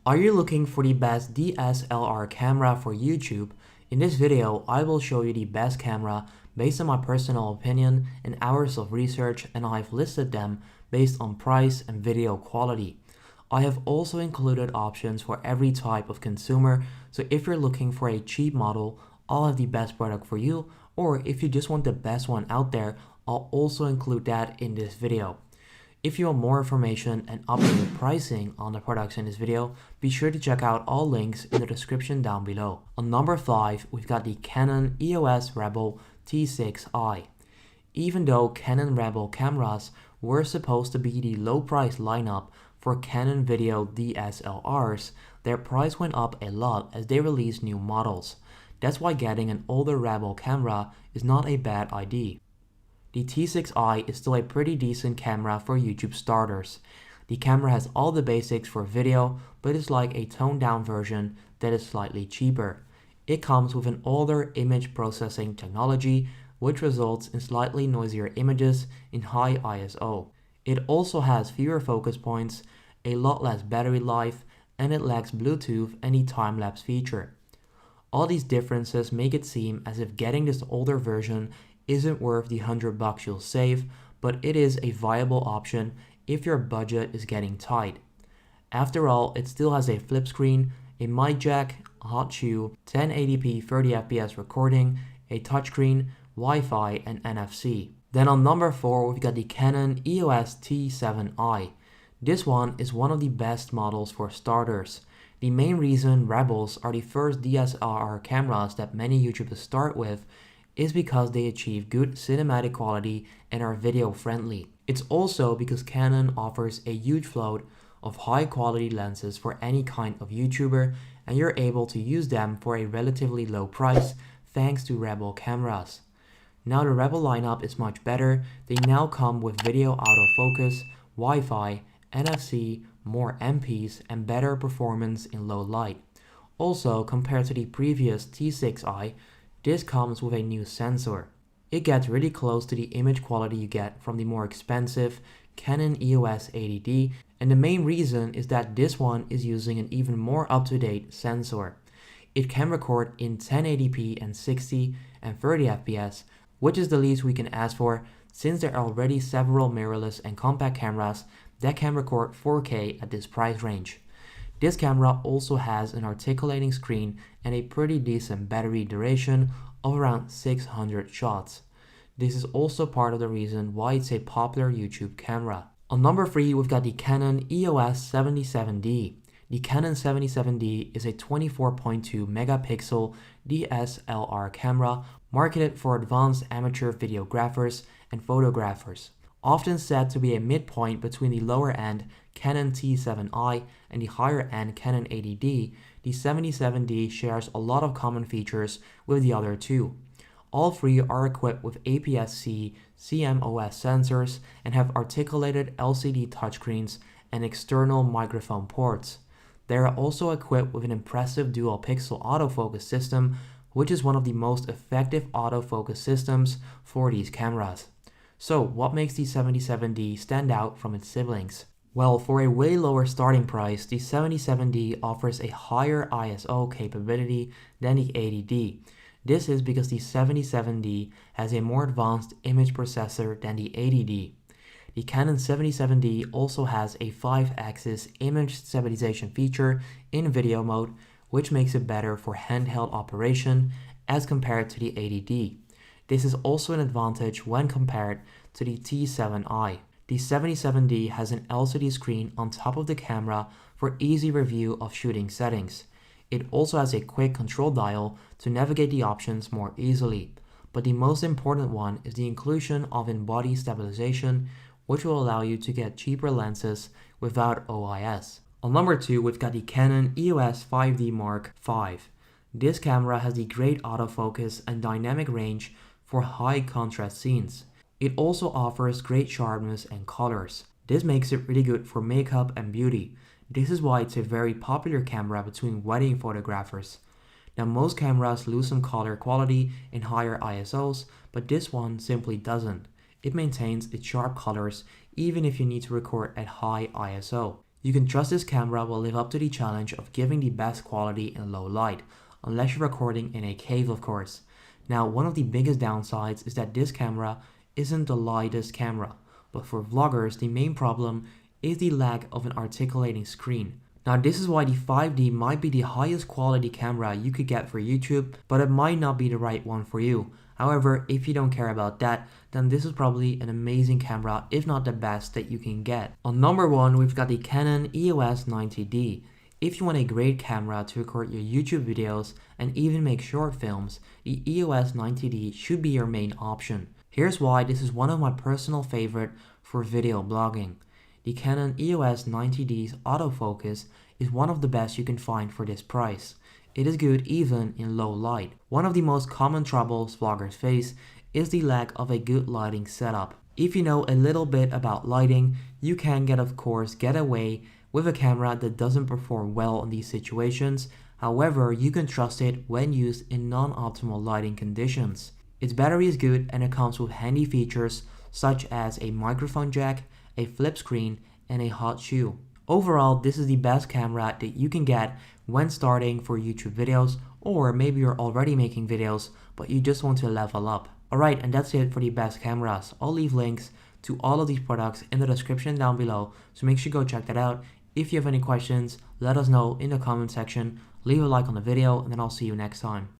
Are you looking for the best DSLR camera for YouTube? In this video, I will show you the best camera based on my personal opinion and hours of research, and I've listed them based on price and video quality. I have also included options for every type of consumer, so if you're looking for a cheap model, I'll have the best product for you, or if you just want the best one out there, I'll also include that in this video. If you want more information and updated pricing on the products in this video, be sure to check out all links in the description down below. On number 5, we've got the Canon EOS Rebel T6i. Even though Canon Rebel cameras were supposed to be the low price lineup for Canon video DSLRs, their price went up a lot as they released new models. That's why getting an older Rebel camera is not a bad idea. The T6i is still a pretty decent camera for YouTube starters. The camera has all the basics for video, but it's like a toned down version that is slightly cheaper. It comes with an older image processing technology, which results in slightly noisier images in high ISO. It also has fewer focus points, a lot less battery life, and it lacks Bluetooth and the time-lapse feature. All these differences make it seem as if getting this older version isn't worth the $100 you'll save, but it is a viable option if your budget is getting tight. After all, it still has a flip screen, a mic jack, a hot shoe, 1080p 30fps recording, a touchscreen, Wi-Fi, and NFC. Then on number 4, we've got the Canon EOS T7i. This one is one of the best models for starters. The main reason Rebels are the first DSLR cameras that many YouTubers start with is because they achieve good cinematic quality and are video friendly. It's also because Canon offers a huge float of high quality lenses for any kind of YouTuber, and you're able to use them for a relatively low price thanks to Rebel cameras. Now the Rebel lineup is much better. They now come with video autofocus, Wi-Fi, NFC, more MPs, and better performance in low light. Also, compared to the previous T6i, this comes with a new sensor. It gets really close to the image quality you get from the more expensive Canon EOS 80D, and the main reason is that this one is using an even more up-to-date sensor. It can record in 1080p and 60 and 30 fps, which is the least we can ask for since there are already several mirrorless and compact cameras that can record 4K at this price range. This camera also has an articulating screen and a pretty decent battery duration of around 600 shots. This is also part of the reason why it's a popular YouTube camera. On number 3, we've got the Canon EOS 77D. The Canon 77D is a 24.2 megapixel DSLR camera marketed for advanced amateur videographers and photographers. Often said to be a midpoint between the lower-end Canon T7i and the higher-end Canon 80D, the 77D shares a lot of common features with the other two. All three are equipped with APS-C CMOS sensors and have articulated LCD touchscreens and external microphone ports. They are also equipped with an impressive dual-pixel autofocus system, which is one of the most effective autofocus systems for these cameras. So what makes the 77D stand out from its siblings? Well, for a way lower starting price, the 77D offers a higher ISO capability than the 80D. This is because the 77D has a more advanced image processor than the 80D. The Canon 77D also has a 5-axis image stabilization feature in video mode, which makes it better for handheld operation as compared to the 80D. This is also an advantage when compared to the T7i. The 77D has an LCD screen on top of the camera for easy review of shooting settings. It also has a quick control dial to navigate the options more easily. But the most important one is the inclusion of in-body stabilization, which will allow you to get cheaper lenses without OIS. On number 2, we've got the Canon EOS 5D Mark V. This camera has the great autofocus and dynamic range for high contrast scenes. It also offers great sharpness and colors. This makes it really good for makeup and beauty. This is why it's a very popular camera between wedding photographers. Now most cameras lose some color quality in higher ISOs, but this one simply doesn't. It maintains its sharp colors even if you need to record at high ISO. You can trust this camera will live up to the challenge of giving the best quality in low light, unless you're recording in a cave of course. Now, one of the biggest downsides is that this camera isn't the lightest camera, but for vloggers the main problem is the lack of an articulating screen. Now this is why the 5D might be the highest quality camera you could get for YouTube, but it might not be the right one for you. However, if you don't care about that, then this is probably an amazing camera, if not the best that you can get. On number 1, we've got the Canon EOS 90D. If you want a great camera to record your YouTube videos and even make short films, the EOS 90D should be your main option. Here's why this is one of my personal favorite for video blogging. The Canon EOS 90D's autofocus is one of the best you can find for this price. It is good even in low light. One of the most common troubles vloggers face is the lack of a good lighting setup. If you know a little bit about lighting, you can get away with a camera that doesn't perform well in these situations. However, you can trust it when used in non-optimal lighting conditions. Its battery is good and it comes with handy features such as a microphone jack, a flip screen, and a hot shoe. Overall, this is the best camera that you can get when starting for YouTube videos, or maybe you're already making videos but you just want to level up. Alright, and that's it for the best cameras. I'll leave links to all of these products in the description down below, so make sure you go check that out. If you have any questions, let us know in the comment section, leave a like on the video, and then I'll see you next time.